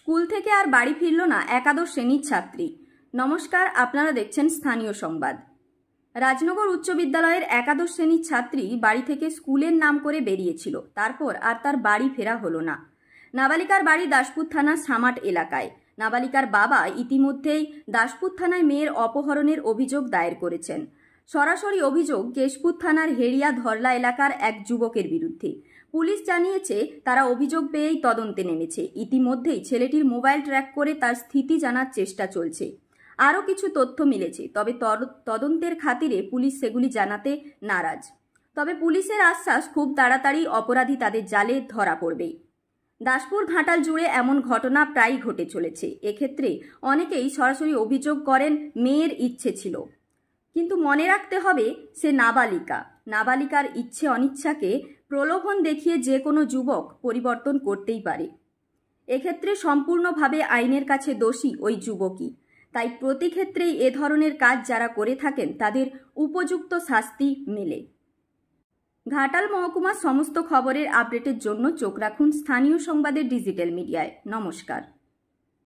School থেকে আর বাড়ি ফিরল না একাদশ শ্রেণীর ছাত্রী। নমস্কার, আপনারা দেখছেন স্থানীয় সংবাদ। রাজনগর উচ্চ বিদ্যালয়ের একাদশ শ্রেণীর ছাত্রী বাড়ি থেকে স্কুলের নাম করে বেরিয়েছিল, তারপর আর তার বাড়ি ফেরা হলো না। নাবালিকার বাড়ি দাসপুর থানার সামাট এলাকায়। নাবালিকার বাবা ইতিমধ্যেই দাসপুর থানায় মেয়ের অপহরণের অভিযোগ দায়ের করেছেন। সরাসরি অভিযোগ কেশপুর থানার হেড়িয়া ধরলা এলাকার এক যুবকের বিরুদ্ধে। পুলিশ জানিয়েছে তারা অভিযোগ পেয়েই তদন্তে নেমেছে। ইতিমধ্যেই ছেলেটির মোবাইল ট্র্যাক করে তার স্থিতি জানার চেষ্টা চলছে। আরও কিছু তথ্য মিলেছে, তবে তদন্তের খাতিরে পুলিশ সেগুলি জানাতে নারাজ। তবে পুলিশের আশ্বাস খুব তাড়াতাড়ি অপরাধী তাদের জালে ধরা পড়বে। দাসপুর ঘাটাল জুড়ে এমন ঘটনা প্রায়ই ঘটে চলেছে। এক্ষেত্রে অনেকেই সরাসরি অভিযোগ করেন মেয়ের ইচ্ছে ছিল, কিন্তু মনে রাখতে হবে সে নাবালিকা। নাবালিকার ইচ্ছে অনিচ্ছাকে প্রলোভন দেখিয়ে যে কোনো যুবক পরিবর্তন করতেই পারে। এক্ষেত্রে সম্পূর্ণভাবে আইনের কাছে দোষী ওই যুবকই। তাই প্রতি ক্ষেত্রেই এ ধরনের কাজ যারা করে থাকেন তাদের উপযুক্ত শাস্তি মেলে। ঘাটাল মহকুমার সমস্ত খবরের আপডেটের জন্য চোখ রাখুন স্থানীয় সংবাদের ডিজিটাল মিডিয়ায়। নমস্কার।